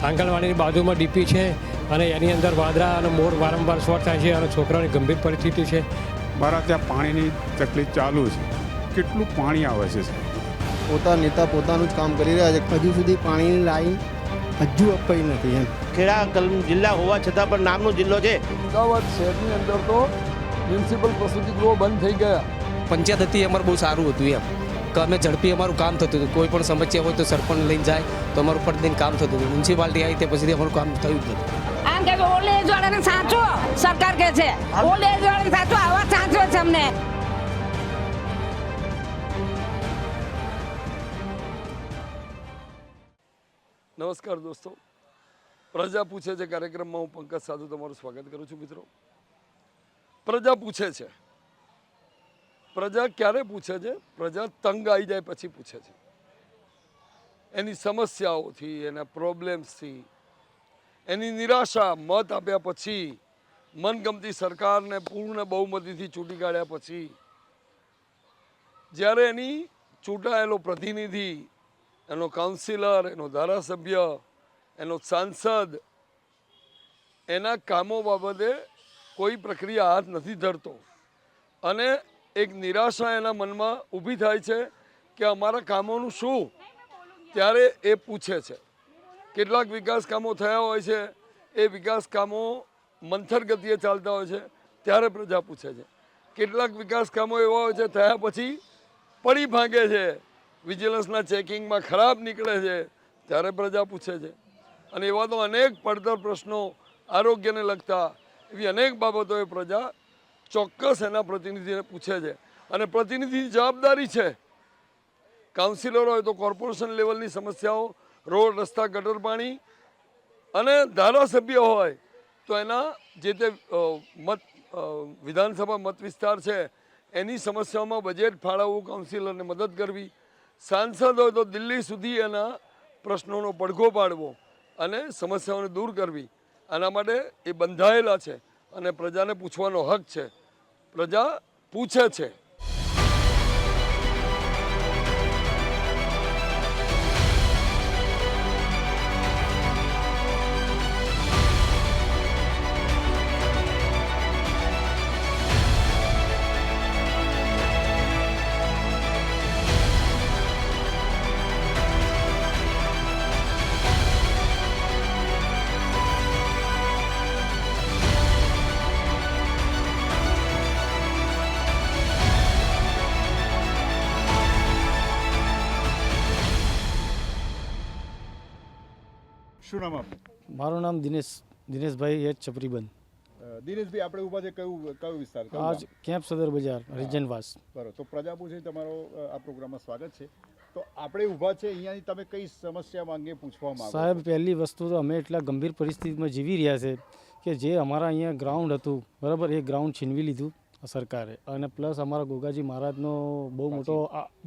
આંગણવાડીની બાજુમાં ડીપી છે અને એની અંદર વાદળા અને મોર વારંવાર શોર્ટ થાય છે અને છોકરાઓની ગંભીર પરિસ્થિતિ છે. મારા ત્યાં પાણીની તકલીફ ચાલુ છે. કેટલું પાણી આવે છે? નેતા પોતાનું જ કામ કરી રહ્યા છે. હજુ સુધી પાણીની લાઈન હજુ અપાઈ નથી એમ. ખેડા જિલ્લા હોવા છતાં પણ નામનો જિલ્લો છે. અમદાવાદ શહેરની અંદર તો મ્યુનિસિપલ પ્રસૂતિ ગૃહો બંધ થઈ ગયા. પંચાયત હતી અમારું બહુ સારું હતું એમ કે અમે ઝડપી અમારું કામ થતું હતું. કોઈ પણ સમસ્યા હોય તો સરપંચ લઈને જાય તો અમારું પટદીન કામ થતું હતું. મ્યુનિસિપાલિટી આવી તે પછી અમારું કામ થયું જ નથી. આમ કે ઓલ્ડ એજ વાળાને સાચો સરકાર કહે છે, ઓલ્ડ એજ વાળાને સાચો આવા સાચવે છે અમને. નમસ્કાર દોસ્તો, પ્રજા પૂછે છે કાર્યક્રમમાં હું પંકજ સાધુ તમારું સ્વાગત કરું છું. મિત્રો, પ્રજા પૂછે છે. પ્રજા ક્યારે પૂછે છે? પ્રજા તંગ આવી જાય પછી પૂછે છે. એની સમસ્યાઓથી, એના પ્રોબ્લેમ્સથી, એની નિરાશા મત આપ્યા પછી, મનગમતી સરકારને પૂર્ણ બહુમતીથી ચૂંટી કાઢ્યા પછી, જ્યારે એની ચૂંટાયેલો પ્રતિનિધિ, એનો કાઉન્સિલર, એનો ધારાસભ્ય, એનો સાંસદ એના કામો બાબતે કોઈ પ્રક્રિયા હાથ નથી ધરતો અને એક નિરાશા એના મનમાં ઊભી થાય છે કે અમારા કામોનું શું, ત્યારે એ પૂછે છે. કેટલાક વિકાસ કામો થયા હોય છે, એ વિકાસ કામો મંથર ગતિએ ચાલતા હોય છે, ત્યારે પ્રજા પૂછે છે. કેટલાક વિકાસ કામો એવા હોય છે થયા પછી પડી ભાંગે છે, વિજિલન્સના ચેકિંગમાં ખરાબ નીકળે છે, ત્યારે પ્રજા પૂછે છે. અને એવા તો અનેક પડતર પ્રશ્નો, આરોગ્યને લગતા એવી અનેક બાબતોએ પ્રજા ચોક્કસ એના પ્રતિનિધિને પૂછે છે. અને પ્રતિનિધિની જવાબદારી છે, કાઉન્સિલર હોય તો કોર્પોરેશન લેવલની સમસ્યાઓ, રોડ, રસ્તા, ગટર પાણી, અને ધારાસભ્ય હોય તો એના જે તે વિધાનસભા મત વિસ્તાર છે એની સમસ્યાઓમાં બજેટ ફાળવવું, કાઉન્સિલરને મદદ કરવી, સાંસદ હોય તો દિલ્હી સુધી એના પ્રશ્નોનો પડઘો પાડવો અને સમસ્યાઓને દૂર કરવી. આના માટે એ બંધાયેલા છે અને પ્રજાને પૂછવાનો હક છે. પ્રજા પૂછે છે. શું નામ આપનું? મારું નામ દિનેશભાઈ એચ ચપરીબંધ. દિનેશભાઈ, આપણે ઊભા છે કયો વિસ્તાર? આજ કેમ્પ સદર બજાર, રીજનવાસ. બરોબર. તો પ્રજા પૂછે તમારો આ પ્રોગ્રામમાં સ્વાગત છે. તો આપણે ઊભા છે અહીંયાની, તમે કઈ સમસ્યા અંગે પૂછવા માંગો? સાહેબ, પહેલી વસ્તુ તો અમે એટલા ગંભીર પરિસ્થિતિમાં જીવી રહ્યા છે કે જે અમારા અહીંયા ગ્રાઉન્ડ હતું, બરાબર, એ ગ્રાઉન્ડ છીનવી લીધું સરકારે. અને પ્લસ અમારા ગોગાજી મહારાજનો બહુ મોટો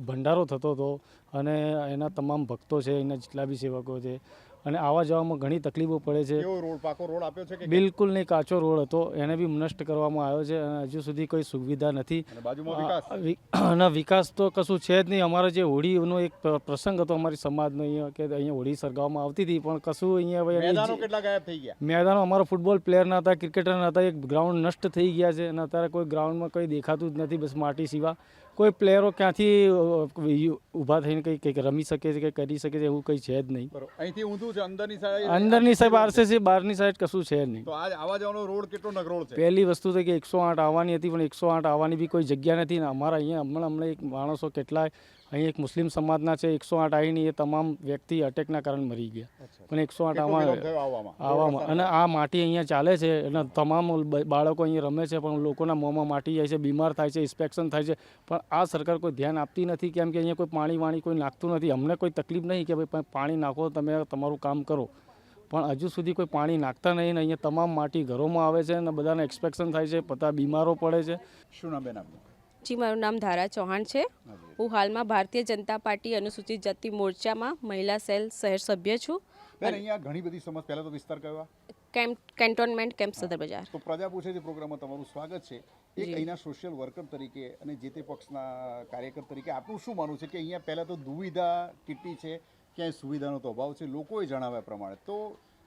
ભંડારો થતો હતો અને એના તમામ ભક્તો છે, એના જેટલા બી સેવકો છે, અને આવવા જવામાં ઘણી તકલીફો પડે છે. પાકો રોડ આપ્યો છે કે? બિલકુલ નહીં, કાચો રોડ હતો, એને બી નષ્ટ કરવામાં આવ્યો છે અને હજુ સુધી કોઈ સુવિધા નથી. અને વિકાસ તો કશું છે જ નહીં. અમારો જે હોળીનો એક પ્રસંગ હતો અમારી સમાજનો અહીંયા, કે અહીંયા હોળી સળગાવવામાં આવતી હતી, પણ કશું અહીંયા કેટલા ગાયબ થઈ ગયા? મેદાનો અમારો ફૂટબોલ પ્લેયરના હતા, ક્રિકેટરના હતા, એક ગ્રાઉન્ડ નષ્ટ થઈ ગયા છે અને અત્યારે કોઈ ગ્રાઉન્ડમાં કંઈ દેખાતું જ નથી, બસ માટી સિવા. કોઈ પ્લેયરો ક્યાંથી ઊભા થઈને કંઈક રમી શકે છે, કંઈ કરી શકે છે એવું કંઈ છે જ નહીં. અહીંથી ઊંધું છે, અંદરની સાઈડ આરસીસી બહારની સાઈડ કશું છે જ નહીં. તો આજ આવવા જવાનો રોડ કેટલો નગરોળ છે? પહેલી વસ્તુ તો કે 108 આવવાની હતી, પણ 108 આવવાની બી કોઈ જગ્યા નથી. ને અમારા અહીંયા હમણાં એક માણસો કેટલાય અહીં એક મુસ્લિમ સમાજના છે, 108 આવીને એ તમામ વ્યક્તિ અટેકના કારણે મરી ગયા. પણ 108 આવવામાં અને આ માટી અહીંયા ચાલે છે અને તમામ બાળકો અહીંયા રમે છે, પણ લોકોના મોંમાં માટી જાય છે, બીમાર થાય છે, ઇન્સ્પેક્શન થાય છે, પણ આ સરકાર કોઈ ધ્યાન આપતી નથી. કેમ કે અહીંયા કોઈ પાણી કોઈ નાખતું નથી. અમને કોઈ તકલીફ નહીં કે ભાઈ પાણી નાખો, તમે તમારું કામ કરો, પણ હજુ સુધી કોઈ પાણી નાખતા નહીં. ને અહીંયા તમામ માટી ઘરોમાં આવે છે અને બધાને ઇન્સ્પેક્શન થાય છે, બધા બીમારો પડે છે. શું નામ બેન આપનું? જી, મારું નામ ધારા ચૌહાણ છે. હું હાલમાં ભારતીય જનતા પાર્ટી અનુસૂચિત જાતિ મોરચામાં મહિલા સેલ શહેર સભ્ય છું. અહીંયા ઘણી બધી સમસ્યા. પહેલા તો વિસ્તાર કયો? કેન્ટોનમેન્ટ કેમ્પ સદર બજાર. તો પ્રજા પૂછે છે પ્રોગ્રામમાં તમારું સ્વાગત છે. એક અહીંના સોશિયલ વર્કર તરીકે અને જે તે પક્ષના કાર્યકર તરીકે આપનું શું માનવું છે કે અહીંયા પહેલાં તો દુવિધા કેટલી છે ક્યાંય સુવિધાનો તો અભાવ છે લોકોએ જણાવ્યા પ્રમાણે. તો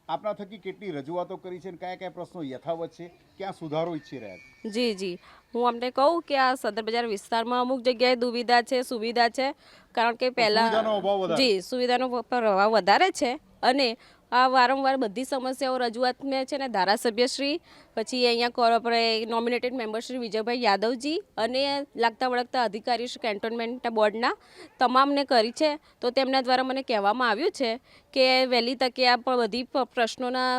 આપના થકી કેટલી રજૂઆતો કરી છે અને કયા કયા પ્રશ્નો યથાવત છે, ક્યાં સુધારો ઈચ્છી રહ્યા છે? જી હું અમને કહું કે આ સદર બજાર વિસ્તારમાં અમુક જગ્યાએ દુવિધા છે, સુવિધા છે, કારણ કે સુવિધાનો અભાવ પહેલાં વધારે. સુવિધાનો અભાવ વધારે છે. અને આ વારંવાર બધી સમસ્યાઓ રજૂઆત મેં છે ને ધારાસભ્યશ્રી, પછી અહીંયા આપણે નોમિનેટેડ મેમ્બર શ્રી વિજયભાઈ યાદવજી અને લાગતા વળગતા અધિકારી શ્રી કેન્ટોનમેન્ટ બોર્ડના તમામને કરી છે. તો તેમના દ્વારા મને કહેવામાં આવ્યું છે કે વહેલી તકે આ બધી પ્રશ્નોના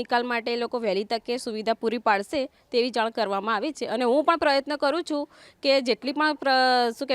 નિકાલ માટે એ લોકો વહેલી તકે સુવિધા પૂરી પાડશે તેવી જાણ કરવામાં આવી છે. અને હું પણ પ્રયત્ન કરું છું કે જેટલી પણ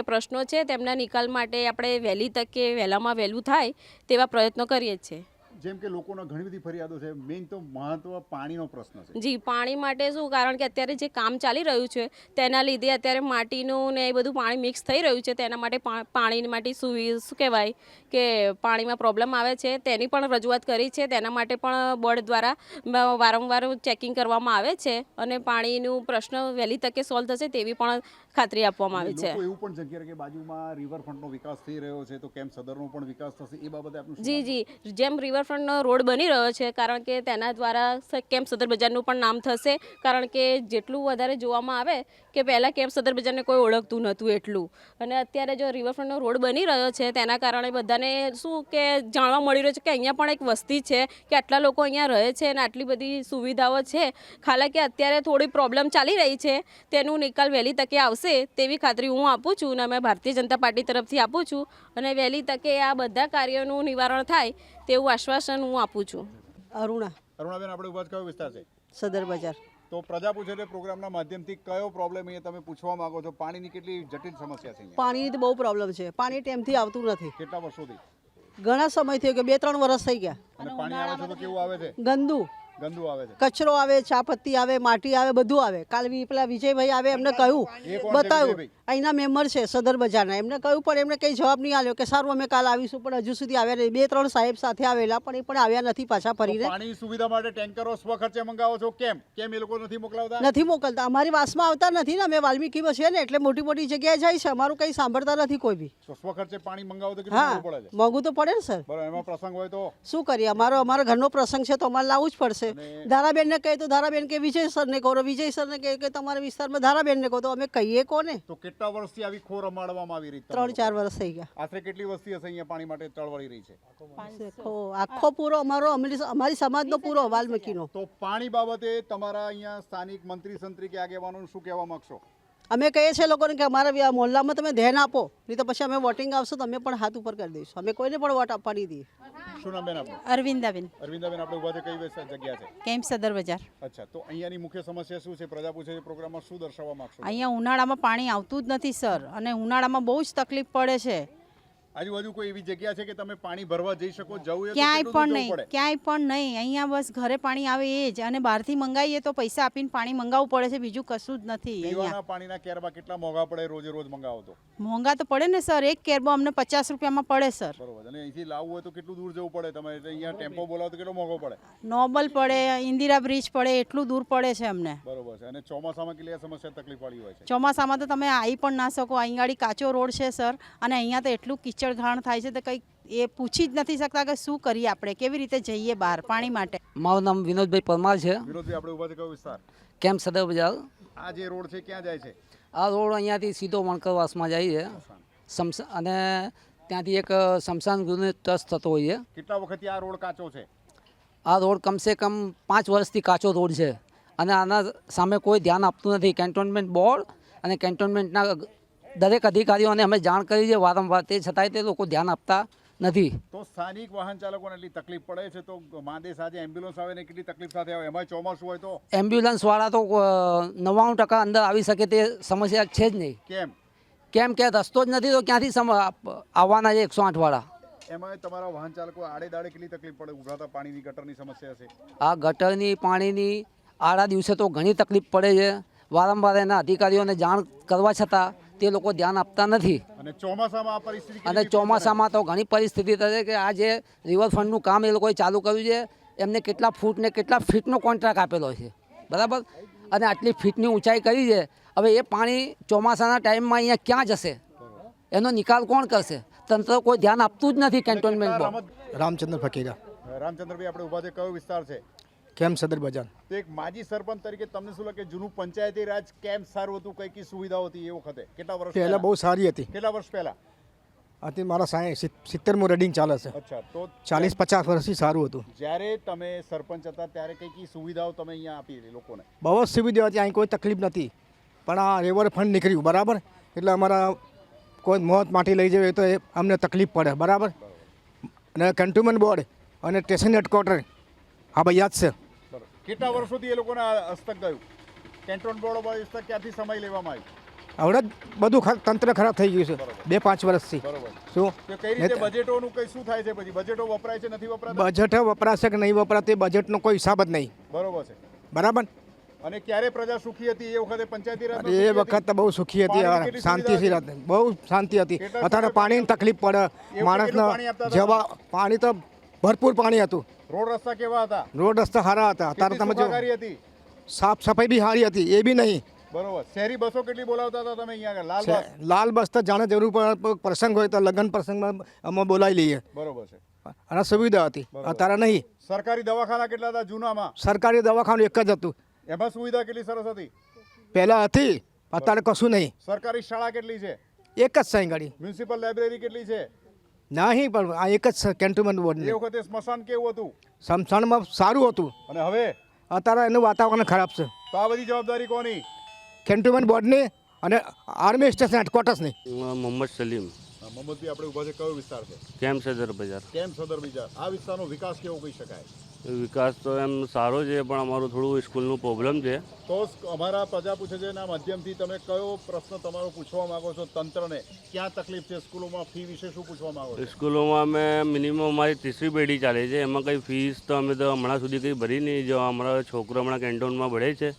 પ્રશ્નો છે તેમના નિકાલ માટે આપણે વહેલી તકે વહેલામાં વહેલું થાય તેવા પ્રયત્નો કરીએ છીએ. જેમ કે લોકોના ઘણી બધી ફરિયાદો છે, મેઇન તો મહત્વ પાણીનો પ્રશ્ન છે. જી, પાણી માટે શું, કારણ કે અત્યારે જે કામ ચાલી રહ્યું છે તેના લીધે અત્યારે માટીનું ને એ બધું પાણી મિક્સ થઈ રહ્યું છે, તેના માટે પાણી માટે શું કહેવાય કે પાણીમાં પ્રોબ્લેમ આવે છે, તેની પણ રજૂઆત કરી છે. તેના માટે પણ બોર્ડ દ્વારા વારંવાર ચેકિંગ કરવામાં આવે છે અને પાણીનું પ્રશ્ન વહેલી તકે સોલ્વ થશે તેવી પણ ખાતરી આપવામાં આવી છે. લોકો એવું પણ જગ્યા કે બાજુમાં રિવરફ્રન્ટનો વિકાસ થઈ રહ્યો છે, તો કેમ સદરનો પણ વિકાસ થશે, એ બાબતે આપનું શું માનવું? જી, જેમ રિવરફ્રન્ટનો રોડ બની રહ્યો છે, કારણ કે તેના દ્વારા કેમ્પ સદર બજારનું પણ નામ થશે. કારણ કે જેટલું વધારે જોવામાં આવે કે પહેલાં કેમ્પ સદર બજારને કોઈ ઓળખતું નહોતું એટલું, અને અત્યારે જો રિવરફ્રન્ટનો રોડ બની રહ્યો છે તેના કારણે બધાને શું કે જાણવા મળી રહ્યું છે કે અહીંયા પણ એક વસ્તી છે, કે આટલા લોકો અહીંયા રહે છે અને આટલી બધી સુવિધાઓ છે. હાલાંકि અત્યારે થોડી પ્રોબ્લેમ ચાલી રહી છે, તેનું નિકાલ વહેલી તકે આવશે તેવી ખાતરી હું આપું છું અને અમે ભારતીય જનતા પાર્ટી તરફથી આપું છું. અને વહેલી તકે આ બધા કાર્યોનું નિવારણ થાય તેવું આશ્વાસન હું આપું છું. અરુણાબેન, આપણે ઉભા કયો વિસ્તાર છે? સદર બજાર. તો પ્રજા પૂછે છે પ્રોગ્રામના માધ્યમથી કયો પ્રોબ્લેમ અહીંયા તમે પૂછવા માંગો છો? પાણીની કેટલી જટિલ સમસ્યા છે અહીંયા? પાણીની તો બહુ પ્રોબ્લેમ છે. પાણી ટાઈમથી આવતું નથી. કેટલા વર્ષોથી? ઘણા સમય થયો કે 2-3 વર્ષ થઈ ગયા. અને પાણી આવે છે તો કેવું આવે છે? ગંદુ આવે છે. કચરો આવે, ચાપત્તી આવે, માટી આવે, બધું આવે. કાલ પેલા વિજયભાઈ આવે, એમને કહ્યું, બતાવ્યું, અહીંના મેમ્બર છે સદર બજારના, એમને કહ્યું પણ એમને કંઈ જવાબ નહીં આવ્યો કે સારું અમે કાલ આવીશું, પણ હજુ સુધી આવ્યા નહીં. 2-3 સાહેબ સાથે આવેલા પણ એ પણ આવ્યા નથી પાછા ફરીને. પાણી સુવિધા માટે ટેન્કરો સ્વખર્ચે મંગાવો છો, કેમ એ લોકો નથી મોકલાવતા? નથી મોકલતા. અમારી વાસમાં આવતા નથી ને, અમે વાલ્મીકીમાં છીએ ને, એટલે મોટી મોટી જગ્યાએ જાય છે, અમારું કંઈ સાંભળતા નથી કોઈ બી. તો સ્વખર્ચે પાણી મંગાવો તો કેટલું મોંઘું પડે છે? મોંઘું તો પડે ને સર. બરાબર, એમાં પ્રસંગ હોય તો શું કરીએ? અમારા ઘરનો પ્રસંગ છે તો અમારે લાવવું જ પડશે. ધારાબેનને કહે તો ધારાબેન કે વિજય સરને કહો, વિજય સરને કહે કે તમારા વિસ્તારમાં ધારાબેનને કહો, તો અમે કહીએ કોને? તો કેટલા વર્ષથી આવી ખોર રમાડવામાં આવી રહી છે? 3-4 વર્ષ થઈ ગયા. આશરે કેટલી વસ્તી હશે અહીંયા પાણી માટે ચળવળી રહી છે? આખો પૂરો અમારી સમાજનો પૂરો વાલ્મીકીનો. તો પાણી બાબતે તમારા અહીંયા સ્થાનિક મંત્રી સંત્રી કે આગેવાનોને શું કહેવા માંગશો? અમે કહીએ છીએ લોકોને કે અમારા મોહલ્લામાં તમે ધ્યાન આપો, નહીં તો પછી અમે વોટિંગ આવશે તો અમે પણ હાથ ઉપર કરી દઈશું. અમે કોઈને પણ વોટ આપવાની દઈએ. શું નામ બેન આપનું? અરવિંદાબેન. અરવિંદાબેન, આપણે ઉભા છે કઈ જગ્યા છે? કેમ્પ સદર બજાર. અચ્છા, તો અહીંયાની મુખ્ય સમસ્યા શું છે? પ્રજા પૂછે છે પ્રોગ્રામમાં શું દર્શાવવા માંગશો? અહીંયા ઉનાળામાં પાણી આવતું જ નથી સર, અને ઉનાળામાં બહુ જ તકલીફ પડે છે. આજુબાજુ કોઈ એવી જગ્યા છે કે તમે પાણી ભરવા જઈ શકો? જવું ક્યાંય પણ નહીં, ક્યાંય પણ નહીં. અહીંયા બસ ઘરે પાણી આવે એ જ, અને બહારથી મંગાવીએ તો પૈસા આપીને પાણી મંગાવવું પડે છે, બીજું કશું જ નથી. પીવાના પાણીના કેરબા કેટલા મોંઘા પડે રોજ મંગાવો તો? મોંઘા તો પડે ને સર. એક કેરબો અમને 50 રૂપિયામાં પડે સર. બરોબર. અને અહીંથી લાવવું હોય તો કેટલું દૂર જવું પડે? તમે અહીંયા ટેમ્પો બોલાવો તો કેટલો મોંઘો પડે? નોબલ પડે, ઇન્દિરા બ્રિજ પડે, એટલું દૂર પડે છે અમને. બરોબર છે. અને ચોમાસામાં કેટલી સમસ્યા તકલીફ વાળી હોય છે? ચોમાસામાં તો તમે આવી પણ ના શકો. અહીં ગાડી કાચો રોડ છે સર, અને અહીંયા તો એટલું કીચડ ઘાણ થાય છે, કંઈક એ પૂછી જ નથી શકતા કે શું કરીએ આપણે, કેવી રીતે જઈએ બહાર પાણી માટે. મારું નામ વિનોદભાઈ પરમાર છે. વિનોદભાઈ, આપણે ઉભા છે કયો વિસ્તાર? કેમ્પ સદર બજાર. આ જે રોડ છે ક્યાં જાય છે? આ રોડ અહીંયાથી સીધો વણકરવાસમાં જાય છે, અને ત્યાંથી એક શમશાન ગૃહનો ટ્રસ્ટ થતો હોય છે. કેટલા વખતથી આ રોડ કાચો છે? આ રોડ કમસે કમ 5 વર્ષથી કાચો રોડ છે, અને આના સામે કોઈ ધ્યાન આપતું નથી. કેન્ટોનમેન્ટ બોર્ડ અને કેન્ટોનમેન્ટના દરેક અધિકારીઓને અમે જાણ કરી છે વારંવાર, તે છતાંય તે લોકો ધ્યાન આપતા નથી. તો સ્થાનિક વાહન ચાલકોને એટલી તકલીફ પડે છે, તો માંદે સાજે એમ્બ્યુલન્સ આવે ને કેટલી તકલીફ સાથે આવે, એમાં ચોમાસું હોય તો? એમ્બ્યુલન્સવાળા તો 99% અંદર આવી શકે તે સમસ્યા છે જ નહીં. કેમ કે રસ્તો જ નથી, તો ક્યાંથી આવવાના છે 108 વાળા? એમાં તમારા વાહન ચાલકો આડે દાડે કેટલી તકલીફ પડે? ઉભરાતા પાણીની ગટરની સમસ્યા છે? આ ગટરની પાણીની આડા દિવસે તો ઘણી તકલીફ પડે છે. વારંવાર એના અધિકારીઓને જાણ કરવા છતાં તે લોકો ધ્યાન આપતા નથી. અને ચોમાસામાં આ પરિસ્થિતિ? અને ચોમાસામાં તો ઘણી પરિસ્થિતિ થશે કે આ જે રિવરફ્રન્ટનું કામ એ લોકોએ ચાલુ કર્યું છે, એમને કેટલા ફૂટ ને કેટલા ફીટનો કોન્ટ્રાક્ટ આપેલો છે, બરાબર, અને આટલી ફીટની ઊંચાઈ કરી છે. હવે એ પાણી ચોમાસાના ટાઈમમાં અહીંયા ક્યાં જશે? એનો નિકાલ કોણ કરશે? તંત્ર કોઈ ધ્યાન આપતું જ નથી કેન્ટોનમેન્ટ બોર્ડ. રામચંદ્ર ફકીરા, રામચંદ્રભાઈ, આપણે ઊભા છે કયો વિસ્તાર છે? કેમ્પ સદર બજાર. તો એક માજી સરપંચ તરીકે તમને શું લાગે જૂનું પંચાયતી રાજ કેમ સારું હતું, કઈ કઈ સુવિધાઓ હતી એ વખતે? કેટલા વર્ષ પહેલાં બહુ સારી હતી. કેટલા વર્ષ પહેલા? આથી મારા 70મું રડિંગ ચાલે છે. અચ્છા, તો 40-50 વર્ષથી સારું હતું. જ્યારે તમે સરપંચ હતા ત્યારે કઈ કઈ સુવિધાઓ તમે અહીંયા આપી લોકોને? બહુ જ સુવિધા હતી, અહીં કોઈ તકલીફ નથી. પણ આ રિવર ફંડ નીકળ્યું બરાબર, એટલે અમારા કોઈ મોત માટી લઈ જાય તો એ અમને તકલીફ પડે બરાબર. અને કેન્ટોનમેન્ટ બોર્ડ અને સ્ટેશન હેડક્વાર્ટર હા ભાઈ યાદ છે. કેટલા વર્ષોથી એ લોકોને હસ્તક ગયું? કેન્ટોનમેન્ટ બોર્ડ હસ્તક ક્યાંથી સમય લેવામાં આવ્યો? હવે જ બધું તંત્ર ખરાબ થઈ ગયું છે 2-5 વર્ષથી. શું તો કઈ રીતે બજેટોનું કઈ શું થાય છે? પછી બજેટો વપરાય છે નથી વપરાતા? બજેટ વપરાશે કે નહીં વપરાતી બજેટનો કોઈ હિસાબ જ નહીં. બરોબર છે. બરાબર. અને ક્યારે પ્રજા સુખી હતી એ વખતે પંચાયતી રાજ? એ વખત બહુ સુખી હતી, શાંતિથી હતી, બહુ શાંતિ હતી. અત્યારે પાણીની તકલીફ પડે માણસને જવા, પાણી તો ભરપૂર પાણી હતું. રોડ રસ્તા કેવા હતા? રોડ રસ્તા સારા હતા. અત્યારે તમે જો હતી, સાફ સફાઈ બી સારી હતી, એ બી નહીં. બરોબર. શહેરી બસો કેટલી બોલાવતા હતા તમે અહીંયા? લાલ બસ? લાલ બસ તો જાણે જરૂર પડે પ્રસંગ હોય તો લગ્ન પ્રસંગમાં અમે બોલાવી લઈએ. બરોબર છે. અને સુવિધા હતી, અત્યારે નહીં. સરકારી દવાખાના કેટલા હતા જૂનામાં? સરકારી દવાખાનું એક જ હતું. એમાં સુવિધા કેટલી સરસ હતી? પહેલાં હતી, અત્યારે કશું નહીં. સરકારી શાળા કેટલી છે? એક જ છે ગાડી. મ્યુનિસિપલ લાઇબ્રેરી કેટલી છે? નહીં, પણ આ એક જ છે કેન્ટોનમેન્ટ બોર્ડ. એ વખતે સ્મશાન કેવું હતું? સ્મશાનમાં સારું હતું. અને હવે અત્યારે એનું વાતાવરણ ખરાબ છે. તો આ બધી જવાબદારી કોની? કેન્ટોનમેન્ટ બોર્ડની અને આર્મી સ્ટેશન હેડક્વાર્ટર્સની. મોહમ્મદ સલીમ. મોહમ્મદભાઈ, આપણે ઊભા છે કયો વિસ્તાર છે? કેમ્પ સદર બજાર. કેમ્પ સદર બજાર. આ વિસ્તારનો વિકાસ કેવો કહી શકાય? વિકાસ તો એમ સારો છે, પણ અમારું થોડું સ્કૂલનું પ્રોબ્લેમ છે. તો અમારા પ્રજા પૂછે છે એના માધ્યમથી તમે કયો પ્રશ્ન તમારો પૂછવા માંગો છો તંત્રને? ક્યાં તકલીફ છે? સ્કૂલોમાં ફી વિશે શું પૂછવા માંગો છો? સ્કૂલોમાં અમે મિનિમમ અમારી 3રી પેઢી ચાલે છે, એમાં કંઈ ફીસ તો અમે તો હમણાં સુધી કંઈ ભરી નહીં. જો અમારા છોકરો હમણાં કેન્ટોનમાં ભણે છે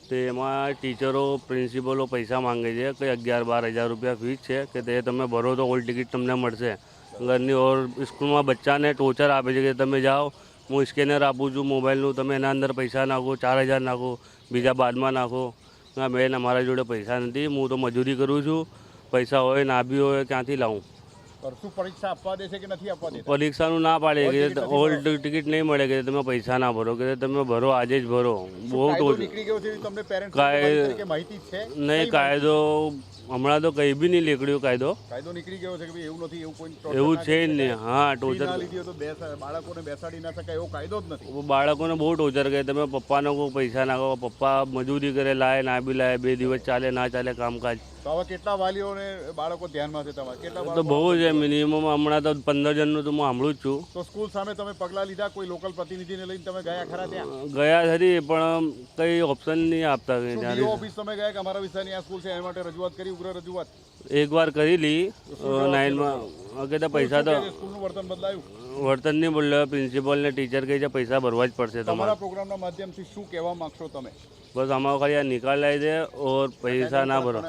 તો એમાં ટીચરો પ્રિન્સિપલો પૈસા માંગે છે, કંઈ 11-12 હજાર રૂપિયા ફીસ છે કે તે તમે ભરો તો હોલ ટિકિટ તમને મળશે. ઘરની ઓર સ્કૂલમાં બચ્ચાને ટોર્ચર આપે છે કે તમે જાઓ, હું સ્કેનર આપું છું મોબાઈલનું, તમે એના અંદર પૈસા નાખો, 4000 નાખો, બીજા બાદમાં નાખો. ના બેન, અમારા જોડે પૈસા નથી, હું તો મજૂરી કરું છું, પૈસા હોય ના બી હોય ક્યાંથી લાવું? શું પરીક્ષા આપવા દે છે કે નથી આપવા દેતા? પરીક્ષાનું ના પાડે કે હોલ ટિકિટ નહીં મળે કે તમે પૈસા ના ભરો, કે તમે ભરો આજે જ ભરો. બહુ નીકળી ગયો છે તમને પેરેન્ટ્સ કાંઈ માહિતી છે નહીં. કાયદો હમણાં તો કંઈ બી નહીં નીકળ્યું. કાયદો નીકળી ગયો છે કે એવું નથી, એવું કોઈ એવું છે જ નહીં. હા, ટોચર તો બાળકોને બેસાડી ના શકાય એવો કાયદો જ નથી. બાળકોને બહુ ટોચર કરે. તમે પપ્પાને કોઈ પૈસા નાખો, પપ્પા મજૂરી કરે, લાય ના બી લાય, 2 દિવસ ચાલે ના ચાલે કામકાજ. તો હવે કેટલા વાલીઓને બાળકો ધ્યાનમાં છે તમારે? કેટલા? તો બહુ છે, મિનિમમ હમણાં તો 15 જણનું તો હું સાંભળું જ છું. તો સ્કૂલ સામે તમે પગલાં લીધા? કોઈ લોકલ પ્રતિનિધિને લઈને તમે ગયા ખરા ત્યાં? ગયા ખરી, પણ કંઈ ઓપ્શન નહીં આપતા. ઓફિસ તમે ગયા કે અમારા વિસ્તારની આ સ્કૂલ છે એના માટે રજૂઆત કરી? ઉગ્ર રજૂઆત એકવાર કરેલી 9માં કે પૈસા તો સ્કૂલનું વર્તન બદલાયું? વર્તન નહીં બોલ્યો. પ્રિન્સિપલ ને ટીચર કહે છે પૈસા ભરવા જ પડશે તમારા પ્રોગ્રામના માધ્યમથી શું કહેવા માંગશો તમે? બસ આમાં ખાલી આ નિકાલ લાવી દે ઓર પૈસા ના ભરો,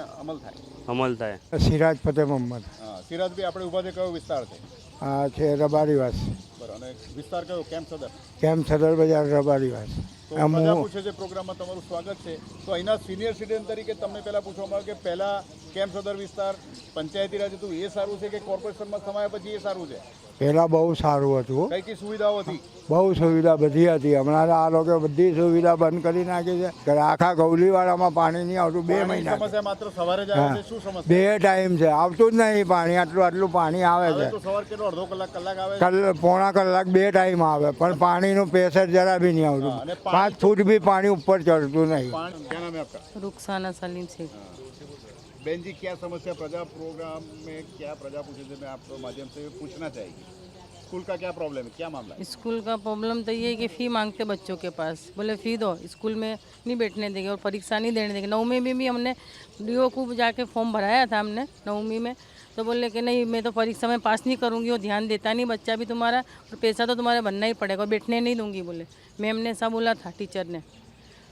અમલ થાય. સિરાજ ફતેહ મોહમ્મદ. સિરાજભાઈ, આપણે ઊભા છે કયો વિસ્તાર છે? આ છે રબારીવાસ. બરાબર. અને વિસ્તાર કયો? કેમ્પ સદર. કેમ્પ સદર બજાર રબારીવાસ. તો પ્રજા પૂછે છે પ્રોગ્રામમાં તમારું સ્વાગત છે. તો અહીંના સિનિયર સિટીઝન તરીકે તમને પહેલાં પૂછવામાં આવ્યું કે પહેલાં કેમ્પ સદર વિસ્તાર પંચાયતી રાજ હતું એ સારું છે કે કોર્પોરેશનમાં સમાયા પછી એ સારું છે? પહેલાં બહુ સારું હતું. કઈ કઈ સુવિધાઓ હતી? બહુ સુવિધા બધી હતી. હમણાં આ લોકો બધી સુવિધા બંધ કરી નાખી છે. આખા ગૌલીવાડામાં પાણી નહીં આવતું 2 મહિના. સમસ્યા માત્ર સવારે જ આવે છે? શું સમસ્યા? 2 ટાઈમ છે, આવતું જ નહીં પાણી. આટલું પાણી આવે છે. તો સવાર કેટલો? અડધો કલાક આવે? પોણા કલાક 2 ટાઈમ આવે, પણ પાણીનું પ્રેશર જરા બી નહીં આવતું. 5 ફૂટ બી પાણી ઉપર ચડતું નહીં. क्या नाम है आपका? रुखसाना सलीम शेख. बहन जी, क्या समस्या प्रजा प्रोग्राम में क्या प्रजा पूछे थे? मैं आपको माध्यम से पूछना चाहेगी, स्कूल का क्या प्रॉब्लम है, क्या मामला है? स्कूल का प्रॉब्लम तो ये है कि फ़ी मांगते बच्चों के पास, बोले फ़ी दो, स्कूल में नहीं बैठने देंगे और परीक्षा नहीं देने देंगे. 9वीं में भी हमने डीओ को जाके फॉर्म भराया था हमने 9वीं में, तो बोले कि नहीं मैं तो परीक्षा में पास नहीं करूँगी, और ध्यान देता नहीं बच्चा भी तुम्हारा, और पैसा तो तुम्हारा भरना ही पड़ेगा, और बैठने नहीं दूंगी बोले. मैम ने ऐसा बोला था, टीचर ने.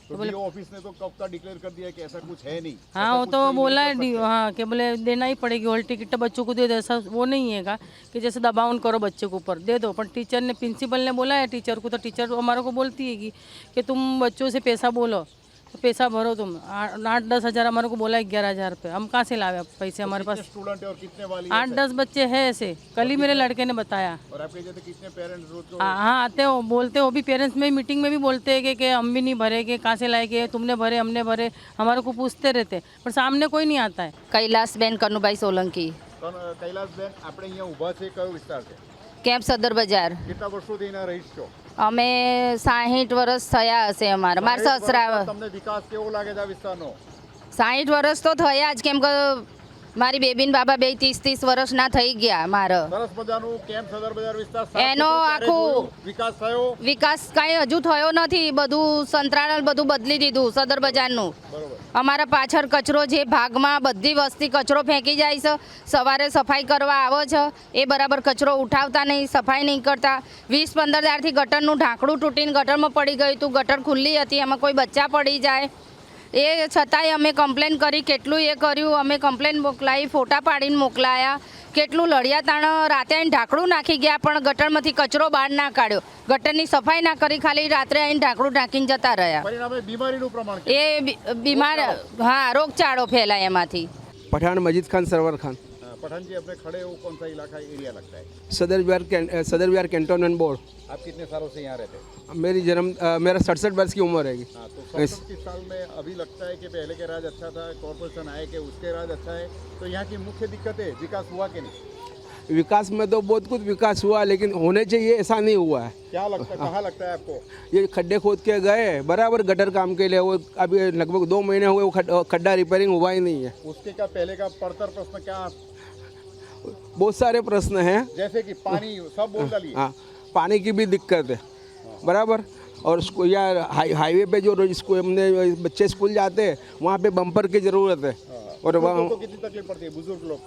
तो डीओ ऑफिस ने तो कब का डिक्लेयर कर दिया कि ऐसा कुछ है नहीं? हाँ, वो तो बोला है डीओ, हाँ, कि बोले देना ही पड़ेगी, हॉल टिकट तो बच्चों को दे दो. ऐसा वो नहीं है कि जैसे दबाव करो बच्चे के ऊपर, दे दो. पर टीचर ने, प्रिंसिपल ने बोला है टीचर को, तो टीचर हमारे को बोलती है कि तुम बच्चों से पैसा बोलो, तो पैसा भरो तुम 8-10 हज़ार, हमारे को बोला 11,000 रुपये, हम कहाँ से लावे पैसे, हमारे पास स्टूडेंट है और कितने वाली 8-10 बच्चे हैं ऐसे, कल ही मेरे लड़के ने बताया। और आपके जैसे कितने पेरेंट्स रोज को हाँ आते हो, बोलते हो भी, पेरेंट्स में मीटिंग में भी बोलते हैं कि हम भी नहीं भरे, कि कहाँ से लाए, कि तुमने भरे हमने भरे, हमारे को पूछते रहते, पर सामने कोई नहीं आता है। કૈલાસબેન કનુભાઈ સોલંકી, કૈલાસબેન આપણે અહીંયા ઊભા છે કયો વિસ્તાર છે? કેમ્પ સદર બજાર. કેટલા વર્ષોથી એના રહીશ છો? અમે 60 વર્ષ થયા હશે અમારા. મારા સસરા તમને વિકાસ કેવો લાગે છે આ વિસ્તારનો? 60 વર્ષ તો થયા જ, કેમ કે મારી બેબીન બાબા બે 30 વર્ષના થઈ ગયા મારે. સરસ મજાનું કેમ્પ સદર બજાર વિસ્તાર એનો આખું વિકાસ થયો? વિકાસ કાંઈ હજુ થયો નથી, બધું સંતરાળ બધું બદલી દીધું સદર બજારનું. અમારા પાછળ કચરો જે ભાગમાં બધી વસ્તી કચરો ફેંકી જાય છે, સવારે સફાઈ કરવા આવે છે એ બરાબર કચરો ઉઠાવતા નહીં, સફાઈ નહીં કરતા. 20-15 દાડથી ગટરનું ઢાંકણું તૂટીને ગટરમાં પડી ગયું હતું, ગટર ખુલ્લી હતી, એમાં કોઈ બચ્ચા પડી જાય. એ છતાંય અમે કમ્પ્લેન કરી, કેટલું એ કર્યું, અમે કમ્પ્લેન મોકલાવી, ફોટા પાડીને મોકલાયા, કેટલું લડિયા તાણ રાતે આવીને ઢાંકણું નાખી ગયા, પણ ગટરમાંથી કચરો બહાર ના કાઢ્યો, ગટરની સફાઈ ના કરી, ખાલી રાત્રે આવીને ઢાંકણું ઢાંકીને જતા રહ્યા. પરિણામે બીમારીનું પ્રમાણ એ બીમાર, હા, રોગચાળો ફેલાય એમાંથી. पठान मजीद खान सरवर खान, पठान जी अपने खड़े हो कौन सा इलाका एरिया लगता है? सदर विहार कैंटोनमेंट बोर्ड। आप कितने सालों से यहाँ रहते हैं? मेरा 67 वर्ष की उम्र है। हाँ, तो 67 साल में अभी लगता है कि पहले के राज अच्छा था, कॉर्पोरेशन आए कि उसके राज अच्छा है, तो यहाँ की मुख्य दिक्कत है विकास हुआ कि नहीं? विकास में तो बहुत कुछ विकास हुआ, लेकिन होने चाहिए ऐसा नहीं हुआ है। क्या लगता है, कहाँ लगता है आपको? ये खड्डे खोद के गए बराबर गटर काम के लिए, वो अभी लगभग 2 महीने हुए वो खड्डा रिपेयरिंग हुआ ही नहीं है। उसके का पहले का पड़तर प्रश्न क्या? बहुत सारे प्रश्न हैं, जैसे कि पानी सब बोल डालिए। हाँ, पानी की भी दिक्कत है बराबर। और यार हाईवे पे जो रोज स्कूल हमने बच्चे स्कूल जाते हैं वहाँ पे बम्पर की ज़रूरत है। और वहाँ तो कितनी तकलीफ पड़ती है बुजुर्ग लोग?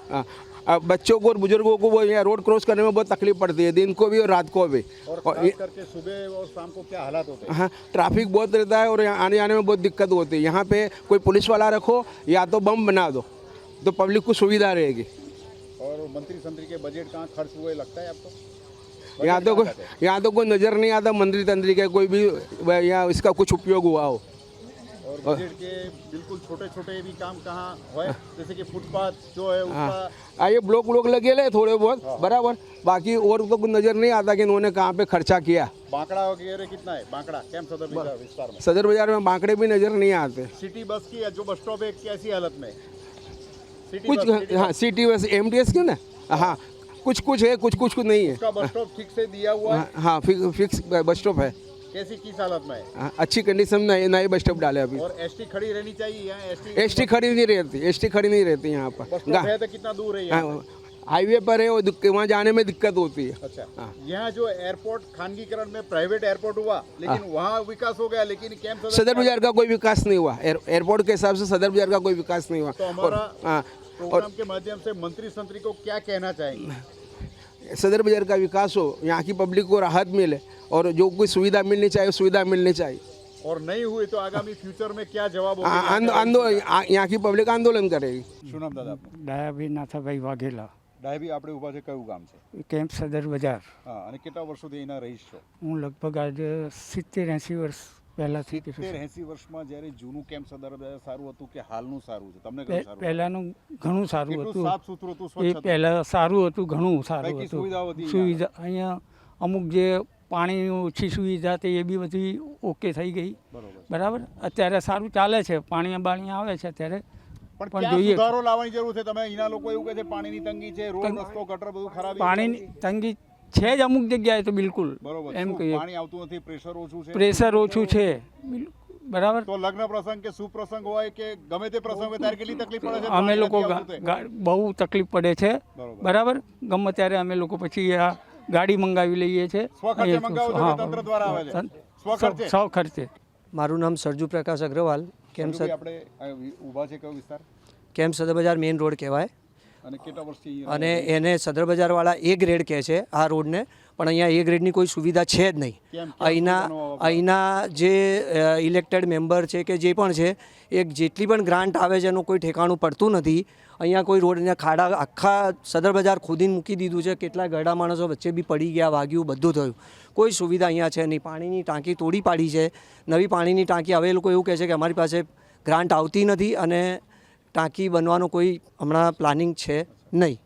अब बच्चों को और बुजुर्गों को वो यहाँ रोड क्रॉस करने में बहुत तकलीफ पड़ती है, दिन को भी और रात को भी। और खास करके सुबह और शाम को क्या हालात होते हैं? हाँ, ट्रैफिक बहुत रहता है और यहाँ आने जाने में बहुत दिक्कत होती है। यहाँ पे कोई पुलिस वाला रखो या तो बम बना दो तो पब्लिक को सुविधा रहेगी। और मंत्री संतरी के बजट कहाँ खर्च हुए लगता है आपको? यहाँ तो कोई नज़र नहीं आता मंत्री तंत्री के कोई भी यहाँ इसका कुछ उपयोग हुआ हो। और बजट के बिल्कुल छोटे छोटे भी काम कहाँ है, जैसे कि फुटपाथ जो है उसका ये ब्लॉक लगे ले थोड़े बहुत बराबर, बाकी और तो कुछ नज़र नहीं आता कि इन्होंने कहाँ पे खर्चा किया। बांकड़ा वगैरह कितना है? बांकड़ा कैंप सदर विस्तार में, सदर बाजार में बांकड़े भी नज़र नहीं आते। सिटी बस की जो बस स्टॉप है कैसी हालत में? कुछ हाँ सिटी बस MTS क्यों ना, हाँ कुछ है कुछ नहीं है। उसका बस स्टॉप ठीक से दिया हुआ है? हाँ फिक्स बस स्टॉप है। कैसी किस हालत में है? अच्छी कंडीशन में नए बस स्टॉप डाले अभी। और एसटी खड़ी रहनी चाहिए यहाँ? एसटी खड़ी नहीं रहती यहाँ पर। बस स्टॉप है तो कितना दूर है यहाँ? हाईवे पर है, वहाँ जाने में दिक्कत होती है। अच्छा, यहाँ जो एयरपोर्ट खानगीकरण में प्राइवेट एयरपोर्ट हुआ, लेकिन वहाँ विकास हो गया, लेकिन कैंप सदर बाजार का कोई विकास नहीं हुआ। एयरपोर्ट के हिसाब से सदर बाजार का कोई विकास नहीं हुआ। तो हमारा प्रोग्राम के माध्यम से मंत्री संतरी को क्या कहना चाहेंगे? सदर बाजार का विकास हो, यहाँ की पब्लिक को राहत मिले और जो कोई सुविधा मिलनी चाहिए सुविधा मिलनी चाहिए। और नहीं हुई तो आगामी फ्यूचर में क्या जवाब आंदोलन, यहाँ की पब्लिक आंदोलन करेगी। શું નામ દાદા આપનું? દયાભાઈ નાથાભાઈ વાઘેલા, ડાયબી આપણે ઊભા છે કયું ગામ છે? કેમ્પ સદર બજાર. હા, અને કેટલા વર્ષોથી અહીંના રહીશ છો? હું લગભગ આજે 70-80 વર્ષ પહેલાંથી 70-80 વર્ષમાં જ્યારે જૂનું કેમ્પ સદર બજાર સારું હતું કે હાલનું સારું છે? તમને કયું સારું? પહેલાંનું ઘણું સારું કેટલું હતું. સાફ સુથરું હતું, એ સ્વચ્છ હતું? પહેલાં સારું હતું, ઘણું સારું કઈ હતું. સુવિધાઓ હતી સુવિધા અહીંયા અમુક જે પાણીની ઓછી સુવિધા હતી એ બી બધી ઓકે થઈ ગઈ બરાબર. અત્યારે સારું ચાલે છે, પાણી બાણી આવે છે અત્યારે. પણ ક્યાં સુધારો લાવવાની જરૂર છે? તમે અહીંના લોકો એવું કહે છે પાણીની તંગી છે, રોડ રસ્તો ગટર બધું ખરાબ. પાણીની તંગી છે જ અમુક જગ્યાએ તો બિલકુલ એમ કહીએ. પાણી આવતું નથી, પ્રેશર ઓછું છે. પ્રેશર ઓછું છે બરાબર. તો લગ્ન પ્રસંગ કે શુભ પ્રસંગ હોય કે ગમે તે પ્રસંગ હોય ત્યારે કેટલી તકલીફ પડે છે? અમે લોકો બહુ તકલીફ પડે છે બરાબર. ગમે ત્યારે અમે લોકો પછી આ ગાડી મંગાવી લઈએ છીએ. સ્વખર્ચે મંગાવો છો કે તંત્ર દ્વારા આવે છે? સ્વખર્ચે. સૌ ખર્ચે. મારું નામ સરજુ પ્રકાશ અગ્રવાલ. આપણે ઊભા છે કયો વિસ્તાર? કેમ્પ સદર બજાર મેઇન રોડ કહેવાય. અને કેટલા વર્ષથી અને એને સદર બજારવાળા એ ગ્રેડ કહે છે આ રોડને, પણ અહીંયા એ ગ્રેડની કોઈ સુવિધા છે જ નહીં. અહીંના જે ઇલેક્ટેડ મેમ્બર છે કે જે પણ છે એ જેટલી પણ ગ્રાન્ટ આવે છે એનું કોઈ ઠેકાણું પડતું નથી. અહીંયા કોઈ રોડના ખાડા આખા સદર બજાર ખોદીને મૂકી દીધું છે, કેટલા ગરડા માણસો વચ્ચે બી પડી ગયા, વાગ્યું, બધું થયું. કોઈ સુવિધા અહીંયા છે નહીં. પાણીની ટાંકી તોડી પાડી છે, નવી પાણીની ટાંકી. હવે એ લોકો એવું કહે છે કે અમારી પાસે ગ્રાન્ટ આવતી નથી અને ટાંકી બનવાનો કોઈ હમણાં પ્લાનિંગ છે નહીં.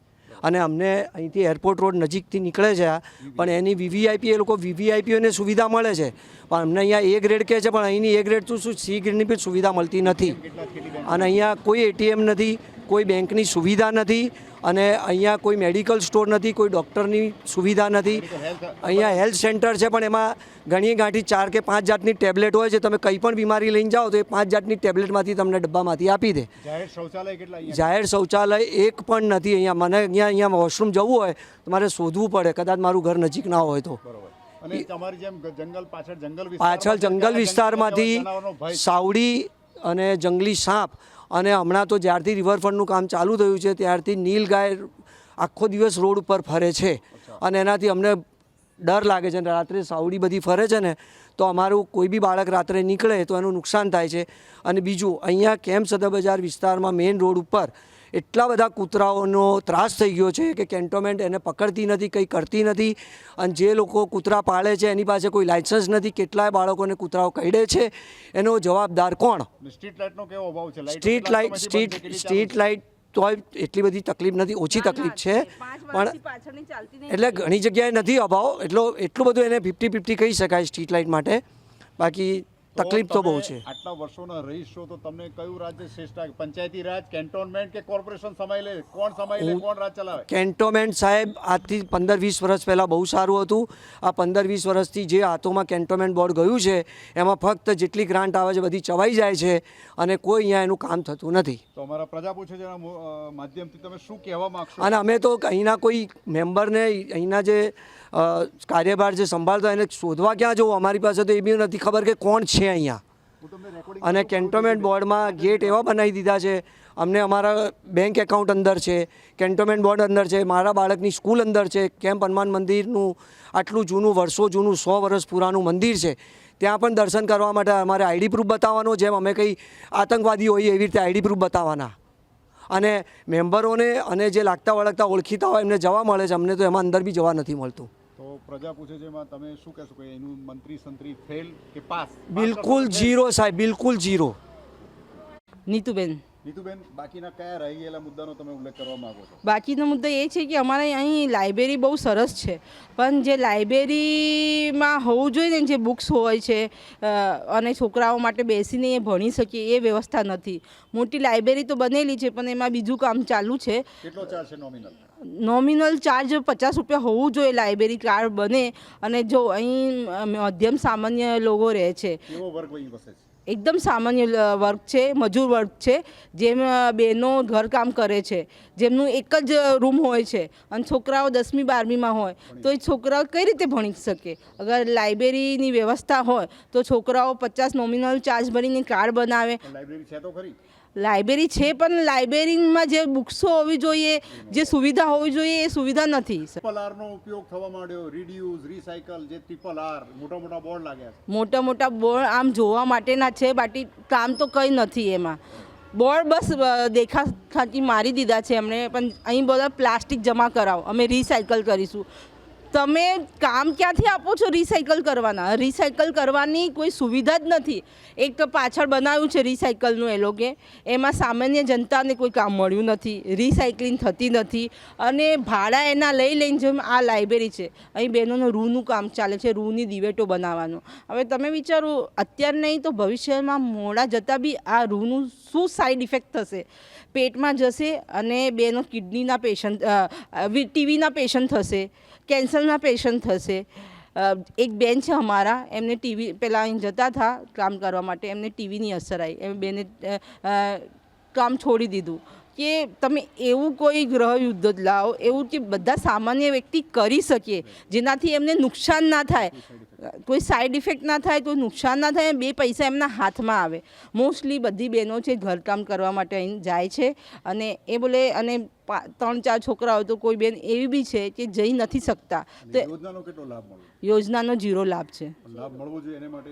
અને અમને અહીંથી એરપોર્ટ રોડ નજીકથી નીકળે છે પણ એની વીવીઆઈપી એ લોકો વીવીઆઈપીઓને સુવિધા મળે છે, પણ અમને અહીંયા એ ગ્રેડ કહે છે, પણ અહીંની એ ગ્રેડ તો શું સી ગ્રેડની બી સુવિધા મળતી નથી. અને અહીંયા કોઈ એટીએમ નથી, કોઈ બેંકની સુવિધા નથી, અને અહીંયા કોઈ મેડિકલ સ્ટોર નથી, કોઈ ડૉક્ટરની સુવિધા નથી. અહીંયા હેલ્થ સેન્ટર છે પણ એમાં ઘણી ગાંઠી 4 કે 5 જાતની ટેબ્લેટ હોય છે. તમે કંઈ પણ બીમારી લઈને જાઓ તો એ 5 જાતની ટેબ્લેટમાંથી તમને ડબ્બામાંથી આપી દે. જાહેર શૌચાલય એક પણ નથી અહીંયા. મને અહીંયા વોશરૂમ જવું હોય તો મારે શોધવું પડે, કદાચ મારું ઘર નજીક ના હોય તો. પાછળ જંગલ વિસ્તારમાંથી સાવડી અને જંગલી સાપ, અને હમણાં તો જ્યારથી રિવરફ્રન્ટનું કામ ચાલુ થયું છે ત્યારથી નીલ ગાય આખો દિવસ રોડ ઉપર ફરે છે, અને એનાથી અમને ડર લાગે છે. રાત્રે સાવડી બધી ફરે છે ને તો અમારું કોઈ બી બાળક રાત્રે નીકળે તો એનું નુકસાન થાય છે. અને બીજું, અહીંયા કેમ્પ સદર બજાર વિસ્તારમાં મેઇન રોડ ઉપર એટલા બધા કૂતરાઓનો ત્રાસ થઈ ગયો છે કે કેન્ટોનમેન્ટ એને પકડતી નથી, કંઈ કરતી નથી. અને જે લોકો કૂતરા પાળે છે એની પાસે કોઈ લાયસન્સ નથી. કેટલાય બાળકોને કૂતરાઓ કરડે છે, એનો જવાબદાર કોણ? સ્ટ્રીટ લાઇટનો કેવો અભાવ છે? સ્ટ્રીટ લાઇટ તોય એટલી બધી તકલીફ નથી, ઓછી તકલીફ છે, પણ એટલે ઘણી જગ્યાએ નથી અભાવ. એટલું બધું એને 50-50 કહી શકાય સ્ટ્રીટ લાઇટ માટે. બાકી તકલીફ તો બહુ છે. આટલા વર્ષોના રહીશ છો તો તમને કયું રાજ્ય શ્રેષ્ઠ, પંચાયતી રાજ, કેન્ટોનમેન્ટ કે કોર્પોરેશન સમાય લે? કોણ સમાય લે, કોણ રાજ ચલાવે? કેન્ટોનમેન્ટ સાહેબ આજથી 15-20 વર્ષ પહેલાં બહુ સારું હતું. આ 15-20 વર્ષથી જે હાથોમાં કેન્ટોનમેન્ટ બોર્ડ ગયું છે એમાં ફક્ત જેટલી ગ્રાન્ટ આવે છે બધી ચવાઈ જાય છે અને કોઈ અહીંયા એનું કામ થતું નથી. તો અમારા પ્રજા પૂછે છે માધ્યમથી તમે શું કહેવા માંગશો? અને અમે તો અહીંના કોઈ મેમ્બરને, અહીંના જે કાર્યભાર જે સંભાળતા એને શોધવા ક્યાં જવું? અમારી પાસે તો એ બી નથી ખબર કે કોણ છે અહીંયા. અને કેન્ટોનમેન્ટ બોર્ડમાં ગેટ એવા બનાવી દીધા છે. અમને અમારા બેંક એકાઉન્ટ અંદર છે, કેન્ટોનમેન્ટ બોર્ડ અંદર છે, મારા બાળકની સ્કૂલ અંદર છે, કેમ્પ હનુમાન મંદિરનું આટલું જૂનું, વર્ષો જૂનું, 100 વર્ષ પુરાનું મંદિર છે. ત્યાં પણ દર્શન કરવા માટે અમારે આઈડી પ્રૂફ બતાવવાનો, જેમ અમે કંઈ આતંકવાદી હોઈએ એવી રીતે આઈડી પ્રૂફ બતાવવાના. અને મેમ્બરોને અને જે લાગતા વળગતા ઓળખીતા હોય એમને જવા મળે છે, અમને તો એમાં અંદર બી જવા નથી મળતું. તો પ્રજા પૂછે છે એમાં તમે શું કહેશો કે એનું મંત્રી સંત્રી ફેલ કે પાસ? બિલકુલ ઝીરો સાહેબ, બિલકુલ ઝીરો. નીતુબેન, બાકીના કયા રહી ગયેલા મુદ્દાનો તમે ઉલ્લેખ કરવા માંગો છો? બાકીનો મુદ્દો એ છે કે અમારે અહીં લાઇબ્રેરી બહુ સરસ છે, પણ જે લાઇબ્રેરીમાં હોવું જોઈએ ને, જે બુક્સ હોય છે અને છોકરાઓ માટે બેસીને એ ભણી શકીએ એ વ્યવસ્થા નથી. મોટી લાઇબ્રેરી તો બનેલી છે પણ એમાં બીજું કામ ચાલુ છે. કેટલો ચાર્જ છે નોમિનલ? નોમિનલ ચાર્જ 50 રૂપિયા હોવું જોઈએ લાઇબ્રેરી કાર્ડ બને. અને જો અહીં મધ્યમ સામાન્ય લોકો રહે છે, કેવો વર્ગ અહીં વસે છે? એકદમ સામાન્ય વર્ગ છે, મજૂર વર્ગ છે, જેમ બહેનો ઘરકામ કરે છે, જેમનું એક જ રૂમ હોય છે અને છોકરાઓ 10મી 12મીમાં હોય તો એ છોકરાઓ કઈ રીતે ભણી શકે? અગર લાઇબ્રેરીની વ્યવસ્થા હોય તો છોકરાઓ 50 નોમિનલ ચાર્જ ભરીને કાર્ડ બનાવે. લાઇબ્રેરી છે તો ખરી? લાઇબ્રેરી છે પણ લાઇબ્રેરીમાં જે બુક્સો હોવી જોઈએ, જે સુવિધા હોવી જોઈએ એ સુવિધા નથી. ટ્રિપલ આર નો ઉપયોગ થવા માંડ્યો, રીડ્યુઝ, રીસાયકલ, જે ટ્રિપલ આર મોટા બોર્ડ લાગ્યા છે. મોટા બોર્ડ આમ જોવા માટેના છે, બાકી કામ તો કંઈ નથી એમાં. બોર્ડ બસ દેખાતી મારી દીધા છે એમણે, પણ અહીં બધા પ્લાસ્ટિક જમા કરાવો, અમે રીસાયકલ કરીશું. તમે કામ ક્યાંથી આપો છો રિસાયકલ કરવાના? રિસાયકલ કરવાની કોઈ સુવિધા જ નથી. એક તો પાછળ બનાવ્યું છે રિસાયકલનું એ લોકોએ, એમાં સામાન્ય જનતાને કોઈ કામ મળ્યું નથી, રિસાયકલિંગ થતી નથી. અને ભાડા એના લઈને જેમ આ લાઇબ્રેરી છે, અહીં બહેનોનું રૂનું કામ ચાલે છે, રૂની દિવેટો બનાવવાનું. હવે તમે વિચારો, અત્યારે નહીં તો ભવિષ્યમાં મોડા જતાં બી આ રૂનું શું સાઈડ ઇફેક્ટ થશે? પેટમાં જશે અને બેનો કિડનીના પેશન્ટ, ટીવીના પેશન્ટ થશે, કેન્સરના પેશન્ટ થશે. એક બેન છે અમારા, એમને ટીવી પહેલાં અહીં જતા હતા કામ કરવા માટે, એમને ટીવીની અસર આવી, એમ બેને કામ છોડી દીધું. કે તમે એવું કોઈ ગ્રહ યુદ્ધ જ લાવો, એવું કે બધા સામાન્ય વ્યક્તિ કરી શકીએ, જેનાથી એમને નુકસાન ના થાય. કોઈ સાઈડ ઇફેક્ટ ના થાય, કોઈ નુકસાન ના થાય, બે પૈસા એમના હાથમાં આવે. મોસ્ટલી બધી બહેનો છે ઘરકામ કરવા માટે અહીં જાય છે અને એ બોલે અને 3-4 છોકરાઓ તો કોઈ બેન એવી બી છે કે જઈ નથી શકતા. તો યોજનાનો કેટલો લાભ મળ્યો? યોજનાનો 0 લાભ છે. લાભ મળવો જોઈએ એને માટે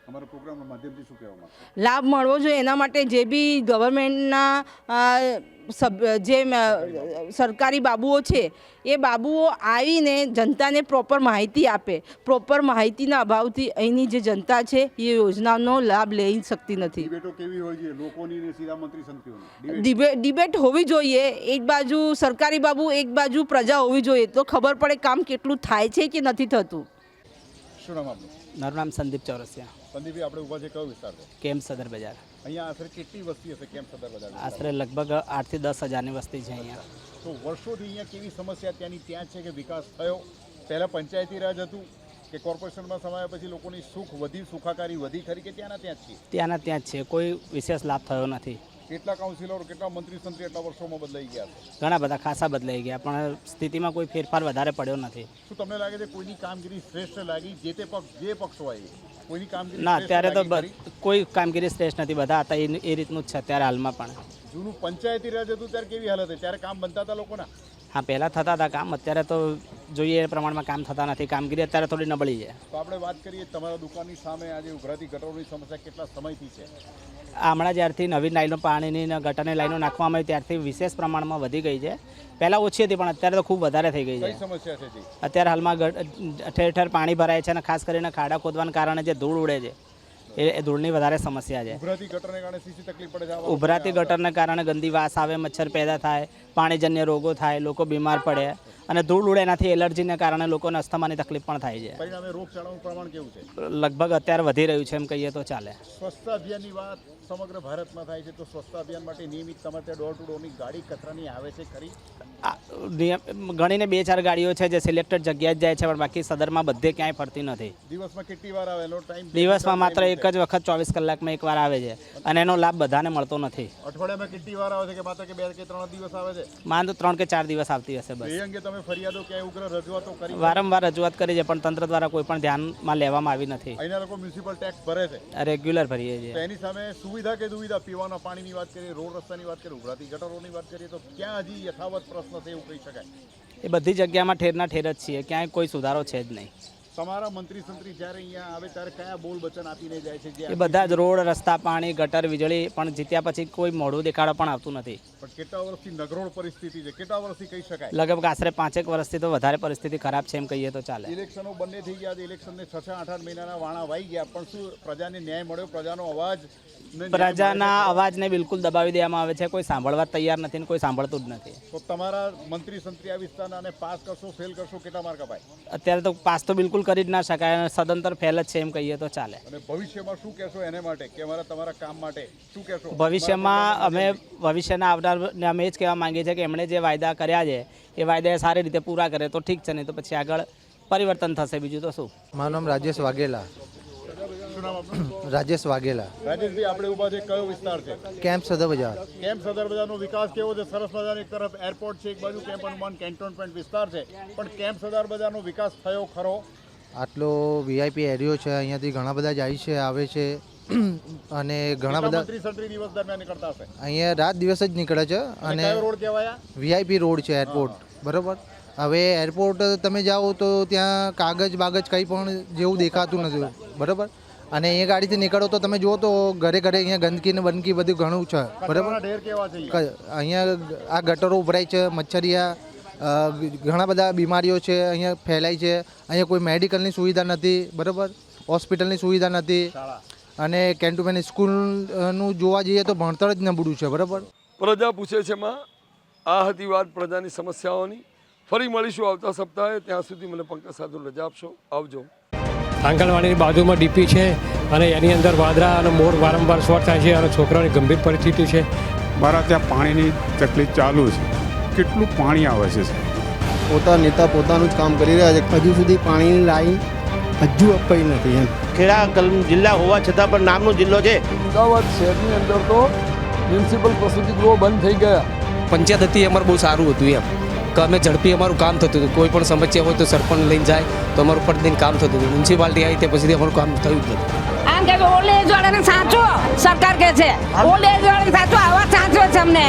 અમારા પ્રોગ્રામના માધ્યમથી શું કહેવા માંગો? લાભ મળવો જોઈએ એના માટે જે બી ગવર્મેન્ટના જે સરકારી બાબુઓ છે એ બાબુઓ આવીને જનતાને પ્રોપર માહિતી આપે. પ્રોપર માહિતીના અભાવથી અહીંની જે જનતા છે એ યોજનાનો લાભ લઈ શકતી નથી. ડિબેટો કેવી હોય છે લોકોની ને સીધા મંત્રી સંત્રીઓની? ડિબેટ હોવી જોઈએ. એક બાજુ સરકારી બાબુ, એક બાજુ પ્રજા હોવી જોઈએ તો ખબર પડે કામ કેટલું થાય છે કે નથી થતું. શું નામ આપનું? મારું નામ સંદીપ ચોરસિયા. સંદીપભાઈ, આપણે ઊભા છે કયો વિસ્તાર છે? કેમ્પ સદર બજાર. અહીંયા આશરે કેટલી વસ્તી હશે કેમ્પ સદર બજાર? આશરે લગભગ 8 થી 10 હજારની વસ્તી છે અહીંયા. તો વર્ષોથી અહીંયા કેવી સમસ્યા ત્યાંની ત્યાં છે કે વિકાસ થયો? પહેલાં પંચાયતી રાજ હતું કે કોર્પોરેશનમાં સમાયા પછી લોકોની સુખ વધી, સુખાકારી વધી ખરી કે ત્યાંના ત્યાં જ છે? ત્યાંના ત્યાં જ છે, કોઈ વિશેષ લાભ થયો નથી. કેટલા કાઉન્સિલરો, કેટલા મંત્રી સંત્રી એટલા વર્ષોમાં બદલાઈ ગયા છે? ઘણા બધા ખાસા બદલાઈ ગયા પણ સ્થિતિમાં કોઈ ફેરફાર વધારે પડ્યો નથી. શું તમને લાગે છે કોઈની કામગીરી શ્રેષ્ઠ લાગી? જે તે પક્ષ જે પક્ષ હોય કોઈની કામગીરી ના, અત્યારે તો કોઈ કામગીરી શ્રેષ્ઠ નથી. બધા હતા એ રીતનું જ છે અત્યારે હાલમાં પણ. જૂનું પંચાયતી રાજ હતું ત્યારે કેવી હાલત હતી? ત્યારે કામ બનતા હતા લોકોના? હા, પહેલાં થતા હતા કામ, અત્યારે તો જોઈએ એ પ્રમાણમાં કામ થતા નથી. કામગીરી અત્યારે થોડી નબળી છે. તો આપણે વાત કરીએ તમારા દુકાનની સામે આજે ઉભરાતી ગટરોની સમસ્યા કેટલા સમયથી છે? હમણાં જ્યારથી નવી લાઈનો પાણીની ને ગટરની લાઈનો નાખવામાં આવી ત્યારથી વિશેષ પ્રમાણમાં વધી ગઈ છે. પહેલાં ઓછી હતી પણ અત્યારે તો ખૂબ વધારે થઈ ગઈ છે. કઈ સમસ્યા છે જી? અત્યારે હાલમાં ઠેર ઠેર પાણી ભરાય છે અને ખાસ કરીને ખાડા ખોદવાના કારણે જે ધૂળ ઉડે છે એ ધૂળની વધારે સમસ્યા છે. ઉભરાતી ગટરને કારણે શી તકલીફ પડે છે? ઉભરાતી ગટરને કારણે ગંદી વાસ આવે, મચ્છર પેદા થાય, પાણીજન્ય રોગો થાય, લોકો બીમાર પડે અને ધૂળ ઉડે એનાથી એલર્જીને કારણે લોકોને અસ્થમાની તકલીફ પણ થાય છે. પરિણામે રોગચાળાનું પ્રમાણ કેવું છે? લગભગ અત્યારે વધી રહ્યું છે એમ કહીએ તો ચાલે. સ્વચ્છતા અભિયાનની વાત સમગ્ર ભારતમાં થાય છે તો સ્વચ્છતા અભિયાન માટે નિયમિત તમારે ત્યાં ડોર ટુ ડોરની ગાડી કચરાની આવે છે ખરી? ગણીને 2-4 ગાડીઓ છે જે સિલેક્ટેડ જગ્યાએ જ જાય છે પણ બાકી સદરમાં બધે ક્યાંય ફરતી નથી. દિવસમાં કેટલી વાર આવે? એનો ટાઈમ? દિવસમાં માત્ર એક જ વખત 24 કલાકમાં એકવાર આવે છે અને એનો લાભ બધાને મળતો નથી. અઠવાડિયામાં કેટલી વાર આવે છે કે માત્ર કે 2 કે 3 દિવસ આવે છે? માન તો 3 કે 4 દિવસ આવતી હશે બસ. એ અંગે તમે ફરિયાદો ક્યાંય ઉગ્ર રજૂઆતો કરી? વારંવાર રજૂઆત કરી છે પણ તંત્ર દ્વારા કોઈ પણ ધ્યાનમાં લેવામાં આવી નથી. અહીંના લોકો મ્યુનિસિપલ ટેક્સ ભરે છે? રેગ્યુલર ભરીએ છીએ. એની સામે સુવિધા કે દુવિધા, પીવાના પાણીની વાત કરીએ, રોડ રસ્તાની વાત કરીએ, ઉભરાતી ગટરોની વાત કરીએ તો ક્યાં હજી યથાવત પ્રશ્ન છે એવું કહી શકાય? એ બધી જગ્યામાં ઠેરના ઠેર જ છીએ, ક્યાંય કોઈ સુધારો છે જ નહીં. તમારા મંત્રી સંત્રી જ્યારે અહીંયા આવે ત્યારે કયા બોલ વચન આપીને જાય છે? એ બધા જ રોડ, રસ્તા, પાણી, ગટર, વીજળી પણ જીત્યા પછી કોઈ મોઢું દેખાડો પણ આવતું નથી. પણ કેટલા વર્ષથી નગરોળ પરિસ્થિતિ છે? કેટલા વર્ષથી કહી શકાય? લગભગ આશરે 5-1 વર્ષથી તો વધારે પરિસ્થિતિ ખરાબ છે એમ કહીએ તો ચાલે. ઇલેક્શનો બંને થઈ ગયા, ઇલેક્શનને 6-8 મહિનાના વાણા વાઈ ગયા પણ શું પ્રજાને ન્યાય મળ્યો? પ્રજાનો અવાજ? પ્રજાના અવાજને બિલકુલ દબાવી દેવામાં આવે છે. કોઈ સાંભળવા તૈયાર નથી ને કોઈ સાંભળતું જ નથી. તો તમારા મંત્રી સંત્રી આ વિસ્તારના અને પાસ કરશો, ફેલ કરશો, કેટલા માર્ક અપાય? અત્યારે તો પાસ તો બિલકુલ કરી જ ના શકાય, સદંતર ફેલ જ છે એમ કહીએ તો ચાલે. અને ભવિષ્યમાં શું કહેશો એને માટે કે તમારા કામ માટે શું કહેશો? ભવિષ્યમાં અમે ભવિષ્યના આવનારને અમે એ જ કહેવા માંગીએ છીએ કે એમણે જે વાયદા કર્યા છે એ વાયદા સારી રીતે પૂરા કરે તો ઠીક છે, નહીં તો પછી આગળ પરિવર્તન થશે. બીજું તો શું? મારું નામ રાજેશ વાઘેલા. શું નામ આપનું? રાજેશ વાઘેલા. રાજેશભાઈ, આપણે ઊભા છે કયો વિસ્તાર છે? કેમ્પ સદર બજાર. કેમ્પ સદર બજારનો વિકાસ કેવો છે? સરસ મજાનો એક તરફ એરપોર્ટ છે, એક બાજુ કેમ્પ હનુમાન કેન્ટોનમેન્ટ વિસ્તાર છે, પણ કેમ્પ સદર બજારનો વિકાસ થયો ખરો? આટલો વીઆઈપી એરિયો છે, અહીંયાથી ઘણા બધા જાય છે, આવે છે અને ઘણા બધા મંત્રી સંત્રી દિવસ દરમિયાન નીકળતા હશે? અહીંયા રાત દિવસ જ નીકળે છે અને રોડ કહેવાય? વીઆઈપી રોડ છે, એરપોર્ટ. બરાબર. હવે એરપોર્ટ તમે જાઓ તો ત્યાં કાગજ બાગજ કંઈ પણ જેવું દેખાતું નથી. બરાબર. અને એ ગાડીથી નીકળો તો તમે જુઓ તો ઘરે ઘરે અહીંયા ગંદકી ને બંદકી બધું ઘણું છે. બરાબર. અહીંયા આ ગટરો ઉભરાય છે, મચ્છરિયા, ઘણા બધા બીમારીઓ છે અહીંયા ફેલાય છે. અહીંયા કોઈ મેડિકલની સુવિધા નથી. બરાબર. હોસ્પિટલની સુવિધા નથી અને કેન્ટોનમેન્ટ સ્કૂલનું જોવા જઈએ તો ભણતર જ નબળું છે. બરાબર. પ્રજા પૂછે છે માં આ હતી વાત પ્રજાની સમસ્યાઓની. ફરી મળીશું આવતા સપ્તાહે. ત્યાં સુધી મને પંકજ સાધુ રજા આપશો. આવજો. આંગણવાડીની બાજુમાં ડીપી છે અને એની અંદર વાદળા અને મોર વારંવાર શોર્ટ થાય છે અને છોકરાઓની ગંભીર પરિસ્થિતિ છે. મારા ત્યાં પાણીની તકલીફ ચાલુ છે. કેટલું પાણી આવે છે? પોતાના નેતા પોતાનું જ કામ કરી રહ્યા છે. હજુ સુધી પાણીની લાઈન હજુ અપાઈ નથી. એમ ખેડા જિલ્લા હોવા છતાં પણ નામનો જિલ્લો છે. અમદાવાદ શહેરની અંદર તો મ્યુનિસિપલ પ્રસૂતિ ગૃહો બંધ થઈ ગયા. પંચાયત હતી અમારે બહુ સારું હતું એમ. કે અમે ઝડપી અમારું કામ થતું હતું. કોઈ પણ સમસ્યા હોય તો સરપંચ લઈને જાય તો અમારું પ્રતિદિન કામ થતું હતું. મ્યુનિસિપાલિટી આવી તે પછી અમારું કામ થયું જ નથી. આમ કે ઓલ્ડ એજ વાળાને સાચો સરકાર કે છે, ઓલ્ડ એજ વાળાને સાચો આવા સાચો છે અમને.